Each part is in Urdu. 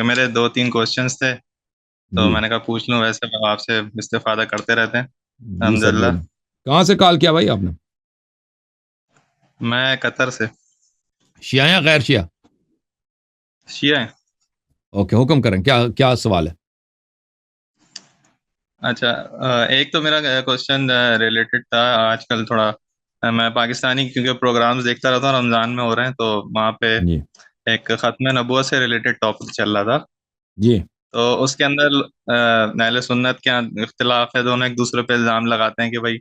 میرے 2-3 کوشچنس تھے، تو جی میں نے کہا پوچھ لوں، ویسے آپ سے استفادہ کرتے رہتے ہیں جی سر الحمدللہ۔ بولیں، کہاں سے کال کیا بھائی آپ نے؟ میں قطر سے۔ شیعہ یا غیر شیعہ؟ شیعہ ہیں۔ اوکے، حکم کریں، کیا کیا سوال ہے؟ اچھا، ایک تو میرا کوشچن ریلیٹڈ تھا، آج کل تھوڑا میں پاکستانی کیونکہ پروگرامز دیکھتا رہتا ہوں، رمضان میں ہو رہے ہیں، تو وہاں پہ جی ایک ختم نبوت سے ریلیٹڈ ٹاپک چل رہا تھا۔ جی تو اس کے اندر اہل سنت کے یہاں اختلاف ہے، دونوں ایک دوسرے پہ الزام لگاتے ہیں کہ بھائی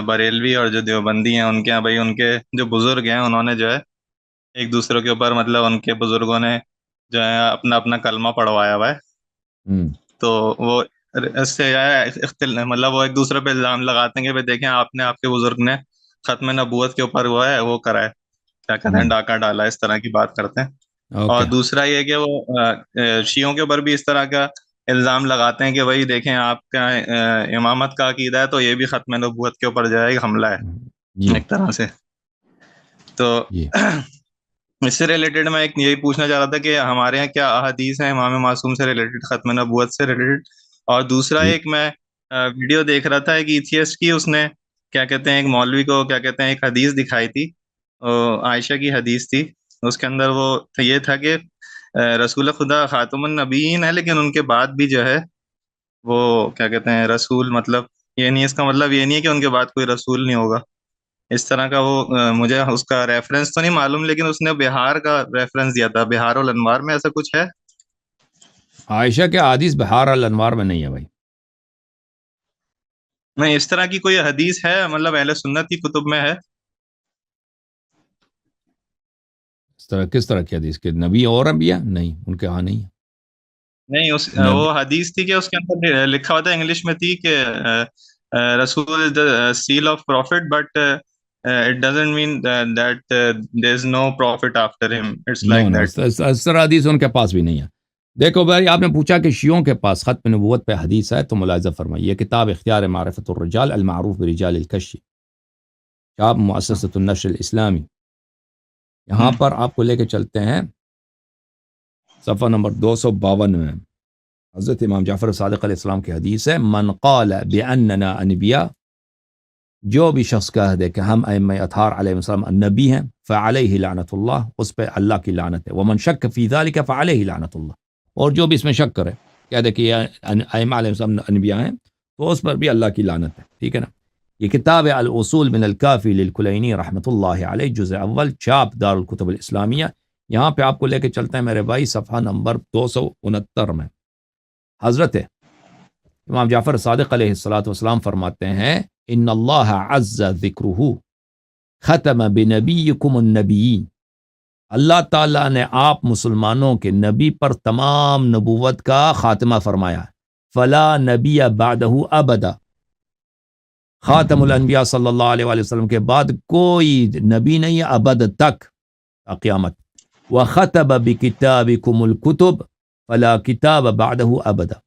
بریلوی اور جو دیوبندی ہیں ان کے یہاں بھائی ان کے جو بزرگ ہیں انہوں نے جو ہے ایک دوسرے کے اوپر، مطلب ان کے بزرگوں نے جو ہے اپنا اپنا کلمہ پڑھوایا ہوا ہے، ہوں تو وہ اس سے مطلب وہ ایک دوسرے پہ الزام لگاتے ہیں کہ بھائی دیکھیں آپ نے، آپ کے بزرگ نے ختم نبوت کے اوپر وہ ہے وہ کرا ہے، کیا کہتے ہیں، ہوں ڈاکہ ڈالا ہے، اس طرح کی بات کرتے ہیں۔ اور اوکے دوسرا یہ کہ وہ شیعوں کے اوپر بھی اس طرح کا الزام لگاتے ہیں کہ بھائی دیکھیں آپ کا امامت کا عقیدہ ہے، تو یہ بھی ختم نبوت کے اوپر جو ہے ایک حملہ ہے جی ایک طرح سے۔ تو جی اس سے ریلیٹڈ میں ایک یہی پوچھنا چاہ رہا تھا کہ ہمارے یہاں کیا احادیث ہیں امام معصوم سے ریلیٹڈ، ختم نبوت سے ریلیٹڈ؟ اور دوسرا جی ایک میں ویڈیو دیکھ رہا تھا، ایک ایتھیسٹ کی، اس نے کیا کہتے ہیں ایک مولوی کو کیا کہتے ہیں ایک حدیث دکھائی تھی، عائشہ کی حدیث تھی، اس کے اندر وہ یہ تھا کہ رسول خدا خاتم النبیین ہے، لیکن ان کے بعد بھی جو ہے وہ کیا کہتے ہیں رسول، مطلب یہ نہیں، اس کا مطلب یہ نہیں ہے کہ ان کے بعد کوئی رسول نہیں ہوگا، اس طرح کا وہ مجھے اس کا ریفرنس تو نہیں معلوم، لیکن اس نے بہار کا ریفرنس دیا تھا، بہار الانوار میں ایسا کچھ ہے؟ عائشہ کے حدیث بہار الانوار میں نہیں ہے بھائی۔ نہیں، اس طرح کی کوئی حدیث ہے مطلب اہل سنت کی کتب میں ہے؟ اس طرح کس طرح کی حدیث کے نبی اور انبیاء نہیں، ان کے ہاں نہیں ہے نہیں، نبی۔ وہ حدیث تھی کہ اس کے اندر لکھا ہوا تھا، انگلش میں تھی کہ رسول is the seal of prophet, but it doesn't mean that there is no prophet after him, it's no like no, that. اس طرح حدیث ان کے پاس بھی نہیں ہے۔ دیکھو بھائی، آپ نے پوچھا کہ شیعوں کے پاس ختم نبوت پہ حدیث ہے، تو ملاحظہ فرمائیے، یہ کتاب اختیار معرفت الرجال المعروف برجال الکشی، شاب مؤسسۃ النشر الاسلامی، یہاں پر آپ کو لے کے چلتے ہیں صفحہ نمبر 252 میں، حضرت امام جعفر صادق علیہ السلام کی حدیث ہے، من قال باننا انبیاء، جو بھی شخص کہہ دے کہ ہم ائمہ اطہار علیہ السلام نبی ہیں، فعلیہ لعنت اللہ، اس پہ اللہ کی لعنت ہے، ومن شک فی ذلک فعلیہ لعنت اللہ، اور جو بھی اس میں شک کرے، کہہ دے کہ یہ ائمہ علیہ السلام انبیاء ہیں، تو اس پر بھی اللہ کی لعنت ہے، ٹھیک ہے نا۔ یہ کتاب ہے الاصول من الکافی للکلینی رحمۃ اللہ علیہ، جزء اول، چاپ دار الکتب الاسلامیہ۔ یہاں پہ آپ کو لے کے چلتے ہیں میرے بھائی صفحہ نمبر 269 میں، حضرت امام جعفر صادق علیہ السلام فرماتے ہیں، ان اللہ عز ذکرہ ختم بنبیکم النبیین، اللہ تعالیٰ نے آپ مسلمانوں کے نبی پر تمام نبوت کا خاتمہ فرمایا، فلا نبی بعدہ ابدا، خاتم الانبیاء صلی اللہ علیہ وآلہ وسلم کے بعد کوئی نبی نہیں ہے ابد تک، قیامت۔ وختم بکتابکم الکتب فلا کتاب بعدہ ابدا،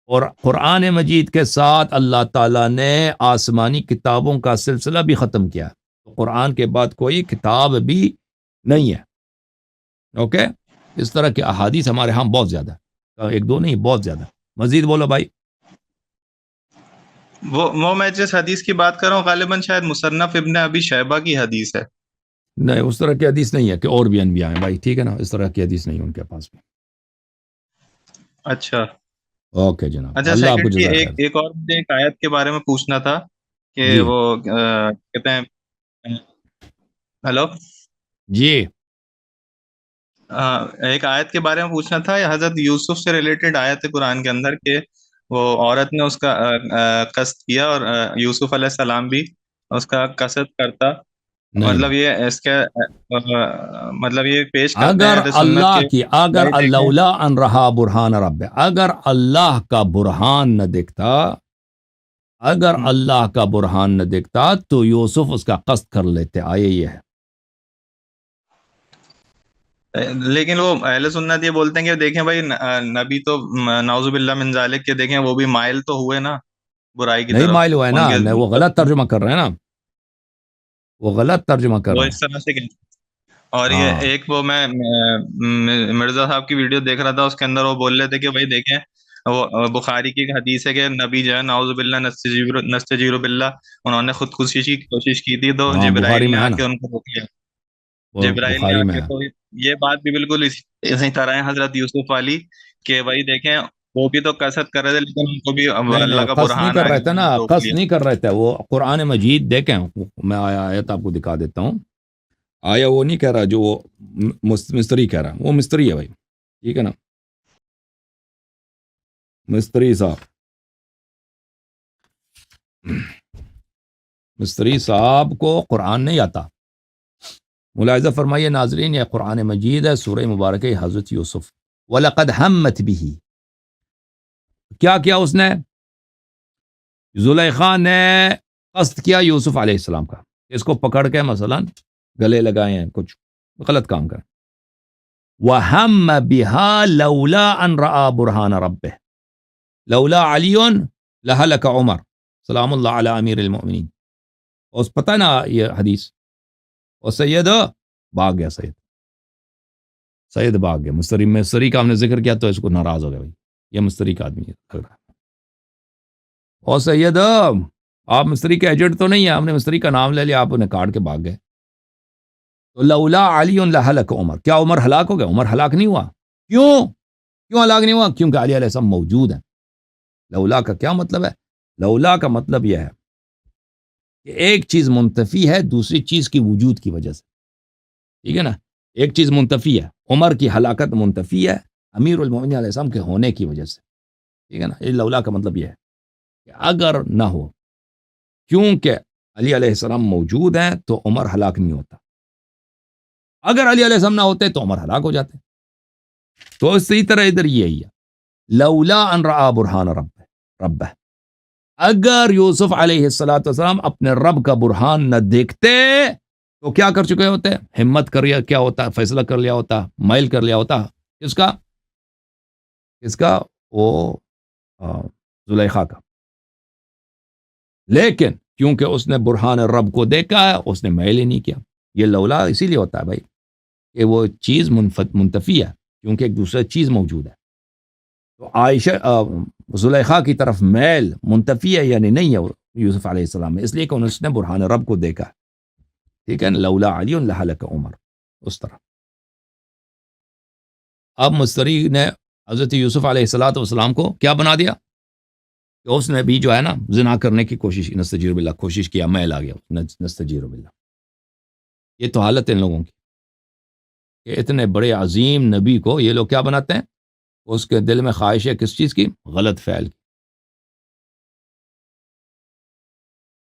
اور قرآن مجید کے ساتھ اللہ تعالیٰ نے آسمانی کتابوں کا سلسلہ بھی ختم کیا، قرآن کے بعد کوئی کتاب بھی نہیں ہے۔ اوکے، اس طرح کے احادیث ہمارے ہاں بہت زیادہ، ایک دو نہیں، بہت زیادہ۔ مزید بولو بھائی۔ وہ میں جس حدیث کی بات کر رہا ہوں غالباً شاید مصنف ابن ابی شیبہ کی حدیث ہے۔ نہیں، اس طرح کی حدیث نہیں ہے کہ اور بھی انبیاء ہیں بھائی، ٹھیک ہے نا، اس طرح کی حدیث نہیں ان کے پاس بھی۔ اچھا اوکے جناب، اچھا، اللہ آپ کو سیکنڈلی جزائے ایک خیر۔ ایک اور مجھے ایک آیت کے بارے میں پوچھنا تھا کہ جی وہ کہتے ہیں، ہلو، جی ایک آیت کے بارے میں پوچھنا تھا، یہ حضرت یوسف سے ریلیٹڈ آیت ہے قرآن کے اندر کہ وہ عورت نے اس کا قصد کیا، اور یوسف علیہ السلام بھی اس کا قصد کرتا، نہیں مطلب نہیں، یہ اس کے مطلب یہ پیش کرتے ہیں اگر اہل سنت اللہ کے کی، اگر بھائی دیکھیں۔ لولا ان رہا برہان رب، اگر اللہ کا برہان نہ دیکھتا، اگر اللہ کا برہان نہ دیکھتا تو یوسف اس کا قصد کر لیتے، آئے یہ ہے۔ لیکن وہ اہل سنت یہ بولتے ہیں کہ دیکھیں بھائی نبی تو نعوذ باللہ من ذالک کے، دیکھیں وہ بھی مائل تو ہوئے نا برائی کی نہیں طرف، مائل ہوا ہے نا، ان کے نہیں، وہ غلط ترجمہ کر رہے ہیں نا، وہ غلط ترجمہ کر وہ رہے ہیں۔ اس طرح سے اور یہ ہاں ایک وہ میں مرزا صاحب کی ویڈیو دیکھ رہا تھا، اس کے اندر وہ بول رہے تھے کہ بھائی دیکھیں، وہ بخاری کی ایک حدیث ہے کہ نبی جو ہے نعوذ باللہ نستجیر باللہ، انہوں نے خودکشی کی کوشش کی تھی تو ہاں بخاری جبرائیل نے میں آ ہے نا، کے ان کو روک لیا، وہ جبرائیل نے بخاری آ میں کے، ہے. تو یہ بات بھی بالکل اسی طرح ہے حضرت یوسف والی، کہ بھائی دیکھیں وہ بھی تو کثرت کر رہے تھے لیکن ان کو بھی نہیں اللہ نہیں کا قصد نہیں برہان کر آ رہے گیا، تھے نا، انہوں نے روک قصد لیا۔ نہیں کر رہے تھے وہ. قرآن مجید دیکھیں، میں آیت آپ کو دکھا دیتا ہوں. آیا وہ نہیں کہہ رہا جو وہ مستری کہہ رہا، وہ مستری ہے بھائی، ٹھیک ہے نا، مستری صاحب، مستری صاحب کو قرآن نہیں آتا. ملاحظہ فرمائیے ناظرین، یہ قرآن مجید ہے، سورہ مبارک ہے حضرت یوسف. وَلَقَدْ ہَمَّتْ بِهِ، کیا کیا اس نے؟ زلیخا نے قصد کیا یوسف علیہ السلام کا، اس کو پکڑ کے مثلا گلے لگائے ہیں، کچھ غلط کام کریں. وَهَمَّ بِهَا لَوْلَا أَنْ رَأَى بُرْهَانَ رَبِّهِ لولا علی لہلک عمر سلام اللہ علی امیر المؤمنین. اور پتہ نا یہ حدیث، اور سید بھاگ گیا، سید بھاگ گیا. مستری کا ہم نے ذکر کیا تو اس کو ناراض ہو گیا، بھائی یہ مستری کا آدمی ہے لگ رہا ہے. اور سید آپ مستری کے ایجنٹ تو نہیں ہیں، ہم نے مستری کا نام لے لیا، آپ انہیں کاٹ کے بھاگ گئے. تو لولا علی لہلک عمر، کیا عمر ہلاک ہو گیا؟ عمر ہلاک نہیں ہوا. کیوں ہلاک نہیں ہوا؟ کیونکہ علی علیہ السلام موجود ہیں. لولا کا کیا مطلب ہے؟ لولا کا مطلب یہ ہے کہ ایک چیز منتفی ہے دوسری چیز کی وجود کی وجہ سے، ٹھیک ہے نا. ایک چیز منتفی ہے، عمر کی ہلاکت منتفی ہے امیر المومنین علیہ السلام کے ہونے کی وجہ سے، ٹھیک ہے نا. یہ لولا کا مطلب یہ ہے کہ اگر نہ ہو، کیونکہ علی علیہ السلام موجود ہیں تو عمر ہلاک نہیں ہوتا. اگر علی علیہ السلام نہ ہوتے تو عمر ہلاک ہو جاتے. تو اسی طرح ادھر یہی ہے، لولا ان رآ برہان رب، اگر یوسف علیہ السلام اپنے رب کا برہان نہ دیکھتے تو کیا کر چکے ہوتے؟ ہمت کر لیا کیا ہوتا، فیصلہ کر لیا ہوتا، مائل کر لیا ہوتا. کس کا وہ زلیخا کا. لیکن کیونکہ اس نے برہان رب کو دیکھا ہے اس نے مائل ہی نہیں کیا. یہ لولا اسی لیے ہوتا ہے بھائی کہ وہ چیز منتفی ہے کیونکہ ایک دوسرا چیز موجود ہے. تو عائشہ زلیخا کی طرف میل منتفی ہے یعنی نہیں ہے یوسف علیہ السلام میں، اس لیے کہ اس نے برہان رب کو دیکھا، ٹھیک ہے نا. لولا علی لہلک عمر، اس طرح. اب مستری نے حضرت یوسف علیہ السلام کو کیا بنا دیا کہ اس نے بھی جو ہے نا زنا کرنے کی کوشش، نستجیر باللہ، کوشش کیا، میل آ گیا، نستجیر باللہ. یہ تو حالت ہے ان لوگوں کی کہ اتنے بڑے عظیم نبی کو یہ لوگ کیا بناتے ہیں، اس کے دل میں خواہش ہے کس چیز کی؟ غلط فعل کی.